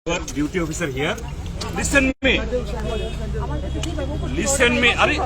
Your duty officer here. Listen me. Listen me. Are you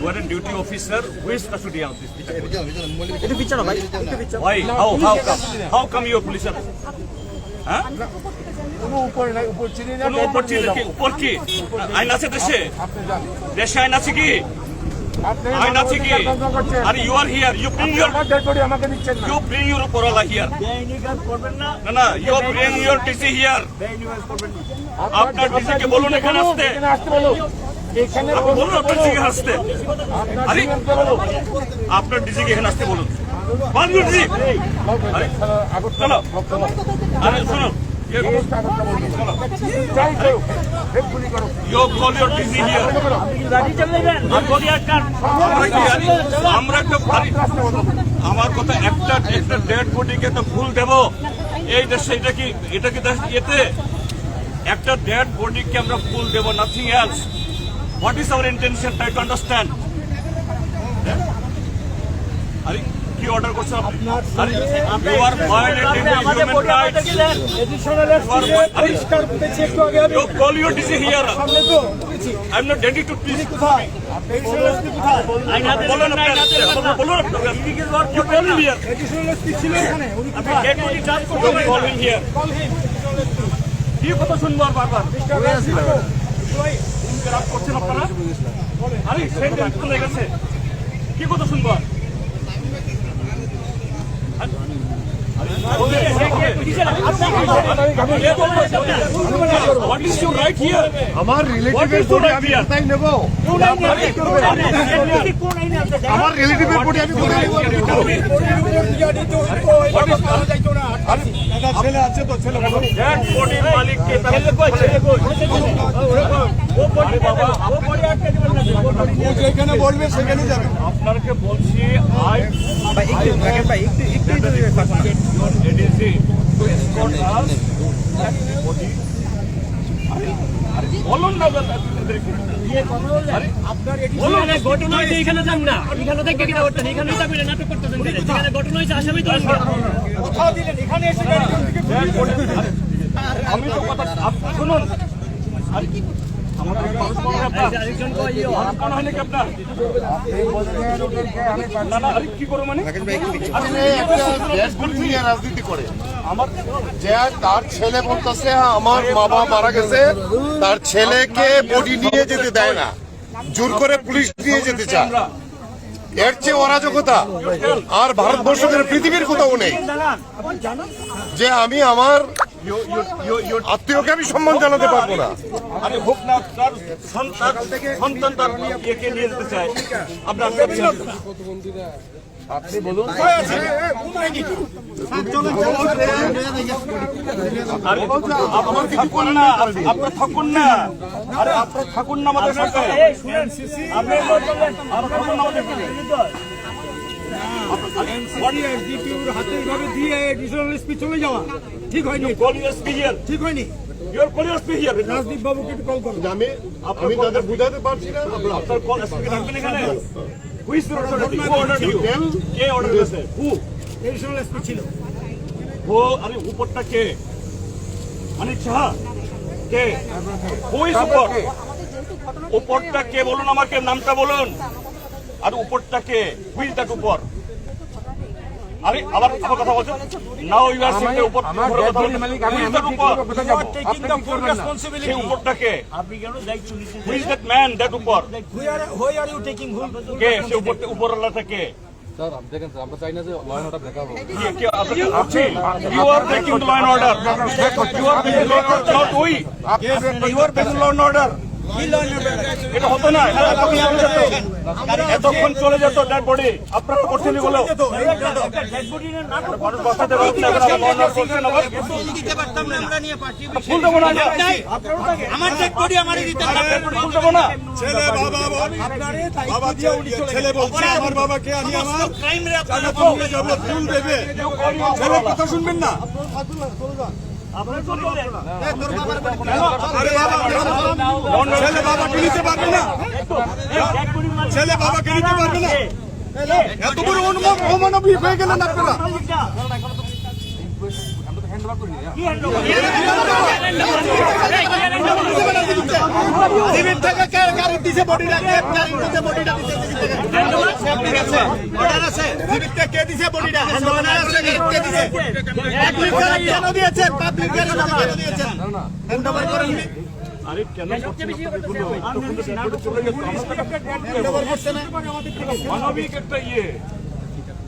are a duty officer. Who is custody of this picture? Why? How come you are police? Huh? উপর কি আইন আছে দেশে দেশে আইন আছে কি আইন আছে কি are you are here you bring your পরলা হিয়ার না না you bring your TC here আপনার টিসি কে বলুন এখানে আসতে বলুন আপনার টিসি আসতে আরে আপনার টিসি কে এখানে আসতে বলুন বলুন জি আরে চলো আরে শুনুন You call your DC here. আমার কথা একটা ডেড বডিকে তো ফুল দেব এই দেশে এটা কি এতে একটা ডেড বডিকে আমরা ফুল দেব nothing else what is our intention try to understand আরে কি অর্ডার করছেন আপনি you are violating human rights you call your DC here I am not ready to teach বলুন বলুন ইউ কল হিয়ার আপনি ডেড বডি টাচ করতে call here কি কথা শুনবো আর বারবার ইনকারাপ করছেন আপনারা আরে সেন্টেন্স চলে গেছে কি কথা শুনবো What is your right here? আমার রিলেটিভের বডি আমি কোথায় নেব আমার রিলেটিভের বডি আমি কোথায় নেব ছেলে আছে তো ছেলে বলো ডেড বডির মালিক কে ছেলে কই ও বডি বাবা ও বডি আটকে দিবেন না ও যেখানে বলবে সেখানে যাবে আপনাকে বলছি আই ভাই একটু রাখেন ভাই একটু এডিসি টু এসকর্ট আস বডি বলুন না আপনার এডিসি ঘটনা হইছে এখানে যান না এখানে থেকে কি করতেন এখানে যাবেন নাটক করতেছেন এখানে ঘটনা হইছে আসামি তো কোথাও দিলেন এখানে এসে আমি তো কথা আপনি শুনুন আরে কি আমাদের আরেকজন কই কোন হলে কি আপনার না না আরে কি করব মানে রাজনীতি করে আমার যে তার ছেলে বলতেছে আমার বাবা মারা গেছে তার ছেলেকে বডি নিয়ে যেতে দেয় না জোর করে পুলিশ নিয়ে যেতে চায় এর চেয়ে অরাজকতা আর ভারতবর্ষের পৃথিবীর কোথাও নেই যে আমি আমার আত্মীয়কে আমি সম্মান জানাতে পারবো না আরে হোক না তার সন্তান তার একে নিয়ে যেতে চায় আপনার আপনি বলুন আমার কিছু করেন না আপনার থাকুন না আরে আপনার থাকুন না আমাদের সাথে চলে যাওয়া ঠিক হয়নি ঠিক হয়নি রাজদীপ বাবুকে একটু কল করুন আমি তাদের বুঝাতে পারছি না আপনার কল স্পিকার রাখবেন এখানে Who is the order you? K order দিয়েছে who এডিশনাল এসপি ছিল ও আরে উপরটা কে মানে চাহা কে who is উপরটা কে বলুন আমাকে নামটা বলুন আর উপরটা কে who is that উপর আরে আবার কথা বলছো নাও ইউ আর সিং উপর মালিক আমি উপর টেকিং দ্য ফুল রেসপন্সিবিলিটি উপরটা কে আপনি কেন দায়িত্ব নিচ্ছেন who is that man that উপর why are you taking full কে সে উপরওয়ালাটা কে স্যার আপনি দেখেন স্যার আমরা চাই না যে ল এন্ড অর্ডার ব্রেক হবে you are breaking the law and order you are breaking law and order not we you are breaking law and order এটা হতো না এতক্ষণ চলে যেত ডেড বডি আপনারা করছেন এগুলো মানুষ বাঁচাতে পারছেন ফুল দেবো না আমার ডেড বডি আমারই দিতে ফুল দেবো না ছেলে বলছে আমার বাবাকে আমি আমার যাবো ফুল দেবে ছেলে কথা শুনবেন না ছেলে বাবাকে নিতে পারবে না ছেলে বাবাকে নিতে পারবে না এত বড় অমানবিক হয়ে গেলেন আপনারা কি হ্যান্ড দিলীপ থেকে কার দিছে বডিটা কে দিছে বডিটা দিছে অর্ডার আছে দিলীপ থেকে কে দিছে বডিটা অর্ডার আছে কে দিছে পাবলিক কেন দিয়েছেন পাবলিক কেন দিয়েছেন হ্যান্ড ওভার করেন আরে কেন চলে গেছে মানবিক একটা ইয়ে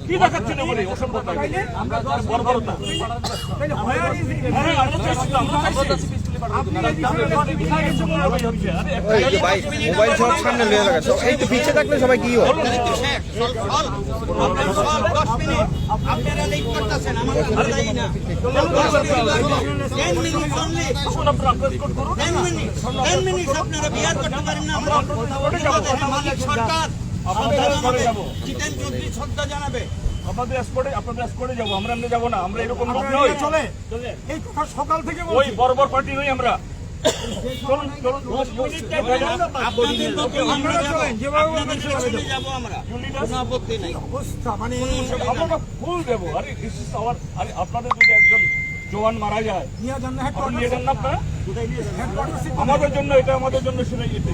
কি দেখাচ্ছেন বলে অসম্ভবতা বর্বরতা মোবাইল সব সামনে লিয়ে লাগা সব এই তো পিছে থাকলে সবাই কি হয় আপনারা লেট করতেছেন আমাদের দায়ী না 10 মিনিট অনলি 10 মিনিট আপনারা বিয়ার করতে পারেন না আমরা মালিক সরকার জিতেন চৌধুরী শ্রদ্ধা জানাবে আপনাদের স্পটে যাবো আমরা এমনি যাবো না আমরা এরকম লোক নই চলে এই কথা সকাল থেকে ওই বর্বর পার্টি নই আমরা চলুন আপনাদের লোকে আমরা চলেন যেভাবে চলে যাব আমরা কোনো আপত্তি নাই অবস্থা মানে আমরা ফুল দেবো আরে দিস ইজ আওয়ার আরে আপনাদের যদি একজন জওয়ান মারা যায় নিয়ে যান না আপনি নিয়ে যান না আপনারা আমাদের জন্য এটা আমাদের জন্য শুনে যেতে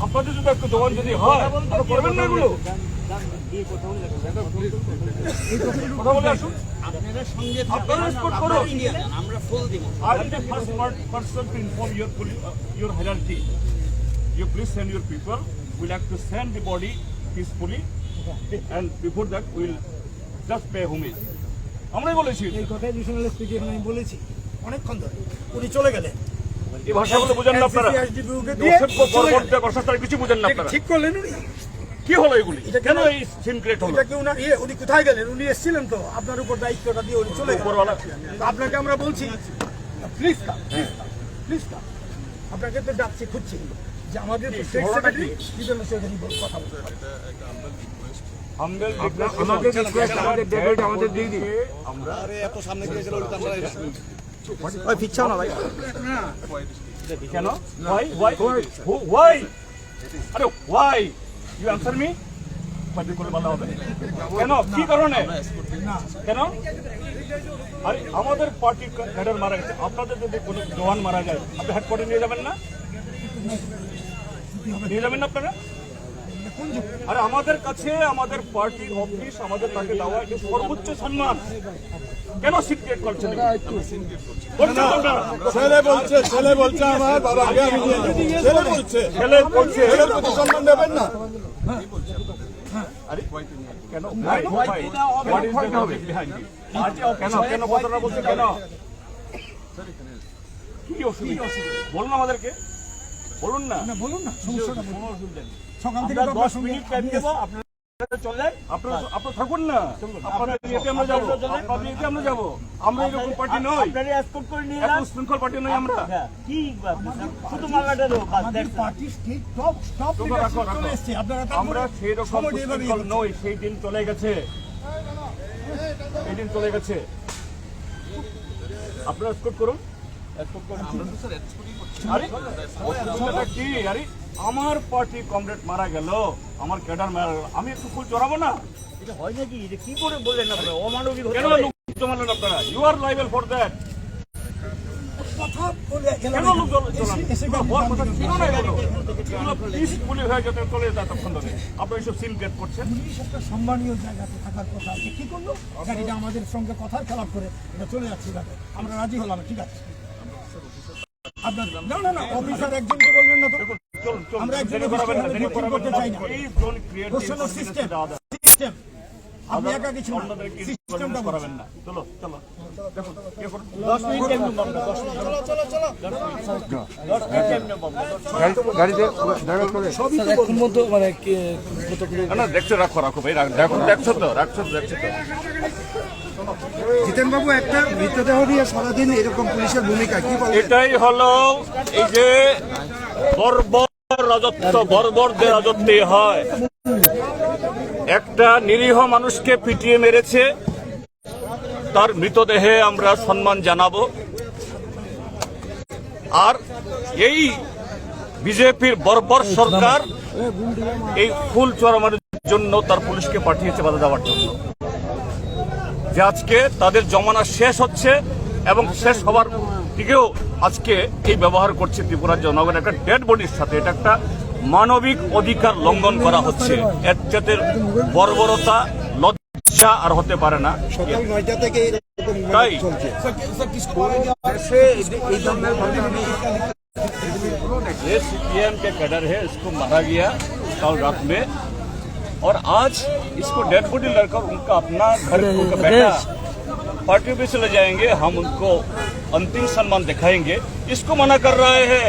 আপনাদের যদি একটু জওয়ান যদি হয় তাহলে করবেন না এগুলো কথা বলে আসুন আপনারা সঙ্গে আপনারা স্পট করো ইন্ডিয়া আমরা ফুল দিব I am the first person to inform your hierarchy. You please send your people. We like to send the body peacefully, and before that we will just pay homage. আমরাই বলেছি এই কথা additional speaker আমি বলেছি অনেকক্ষণ ধরে উনি চলে গেলেন এই ভাষাগুলো বুঝেন না আপনারা কিছু বুঝেন না আপনারা ঠিক করলেন উনি কি হলো এগুলি কেন এই সিন ক্রিয়েট হলো এটা কি উনি কোথায় গেলেন উনি এসেছিলেন তো আপনার উপর দায়িত্বটা দিয়ে উনি চলে গেলেন উপরওয়ালা তো আপনাকে আমরা বলছি প্লিজ কাম আপনাকে তো ডাকছি খুঁজছি যে আমাদের স্টেট সেক্রেটারি বিজনেস সেক্রেটারি কথা বলতে আমাদের রিকোয়েস্ট আমাদের ডেভিড আমাদের দিয়ে দিন আমরা আরে এত সামনে গিয়ে গেল আমরা ওই পিছাও না ভাই কেন why আরে why you answer me party করে বলা হবে কেন কি কারণে কেন আরে আমাদের পার্টি ক্যাডার মারা গেছে আপনাদের যদি কোনো জওয়ান মারা যায় আপনি হেডকোয়ার্টার নিয়ে যাবেন না আপনারা আরে আমাদের কাছে আমাদের পার্টির অফিস আমাদের তাকে দেওয়া এটা সর্বোচ্চ সম্মান কেন সিক্রেট করছেন ছেলে বলছে আমার বাবাকে আমি ছেলে বলছে সম্মান দেবেন না আরে কেন কেন কথাটা বলছে কেন কি অসুবিধা বলুন আমাদেরকে বলুন না সমস্যাটা সকাল থেকে 10 মিনিট টাইম দেব আপনারা চলেন আপনারা থাকুন না আপনারা এতে আমরা যাব এতে আমরা যাব আমরা এরকম পার্টি নই আপনারা এসকর্ট করে নিয়ে যান শৃঙ্খল পার্টি নই আমরা কি শুধু মালাটা দাও পার্টি স্টেট টপ চলে এসেছে আপনারা আমরা সেই রকম শৃঙ্খল নই সেই দিন চলে গেছে এই দিন চলে গেছে আপনারা এসকর্ট করুন কি আরে আমার পার্টি কমরেড মারা গেল আমার ক্যাডার মারা গেল আমি একটু ফুল চড়াবো না এটা হয় নাকি এটা কি করে বললেন আপনারা অমানবিক কেন লোক জমালেন আপনারা you are liable for that কথা বলে কেন লোক পিসফুলি হয়ে যেতে চলে যেত এতক্ষণ ধরে আপনারা এইসব সিন ক্রিয়েট করছেন একটা সম্মানীয় জায়গাতে থাকার কথা আছে কি করলো গাড়িটা আমাদের সঙ্গে কথার খেলাপ করে এটা চলে যাচ্ছে আমরা রাজি হলাম ঠিক আছে আপনার না অফিসার একজনকে বলবেন না তো আমরা একজনের করতে চাই না সিস্টেম আপনি একা কিছু সিস্টেমটা করাবেন না চলো চলো দেখুন 10 মিনিট টাইম নেব আমরা 10 মিনিট গাড়িতে ড্রাইভার করে সবই তো এখন মতো মানে না দেখছো রাখো ভাই দেখছো তো জিতেন বাবু একটা মৃতদেহ নিয়ে সারাদিন এরকম পুলিশের ভূমিকা কি বলেন এটাই হলো এই যে বর্বর রাজত্বে হয় একটা নিরীহ মানুষকে পিটিয়ে মেরেছে তার মৃতদেহে আমরা সম্মান জানাবো আর এই বিজেপির বর্বর সরকার এই ফুল চড়ানোর জন্য তার পুলিশকে পাঠিয়েছে বাধা দেওয়ার জন্য যে আজকে তাদের জমানা শেষ হচ্ছে এবং শেষ হবার শক্তিকেও আজকে এই ব্যবহার করছে ত্রিপুরার জনগণ একটা ডেড বডির সাথে। এটা একটা মানবিক অধিকার লঙ্ঘন করা হচ্ছে। এর যাতে বর্বরতা লজ্জা আর হতে পারে না। সকাল 9টা থেকে এরকম তাই চলছে। ये CPIM के कैडर है, इसको मारा गया कल रात में और आज इसको डेड बॉडी लड़कर उनका अपना घर उनका बेटा पार्टी पे चले जाएंगे, हम उनको अंतिम सम्मान दिखाएंगे। इसको मना कर रहे हैं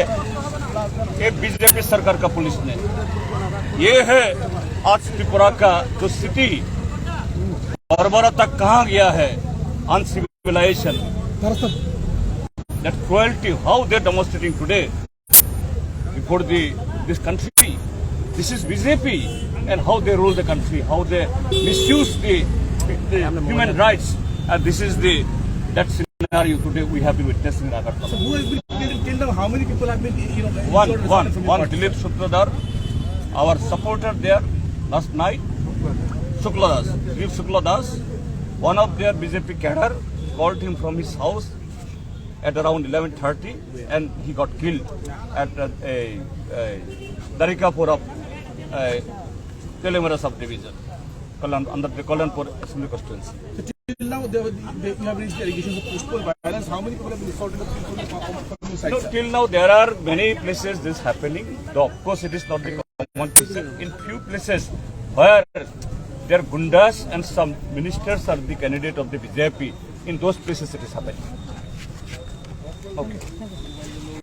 ये बीजेपी सरकार का पुलिस ने। ये है आज त्रिपुरा का जो स्थिति बर्बरता कहाँ गया है, अनसिविलाइजेशन, that cruelty, how they're demonstrating today before this country. This is BJP and how they rule the country, how they misuse the human rights, and this is that scenario today we have been witnessing in Agartala. Who has been killed till now? How many people have been, One Dilip Sutradar, our supporter there last night, Dilip Sukladas, one of their BJP cadre called him from his house at around 11:30 and he got killed at DHARIKAPUR of Kalyanpur subdivision under the Kalyanpur assembly constituency. till now you have raised allegations of postponed violence. How many people have been assaulted from your side? No, till now there are many places this happening. Though of course it is not the common case. In few places where there are gundas and some ministers are the candidate of the BJP, in those places it is happening. Okay.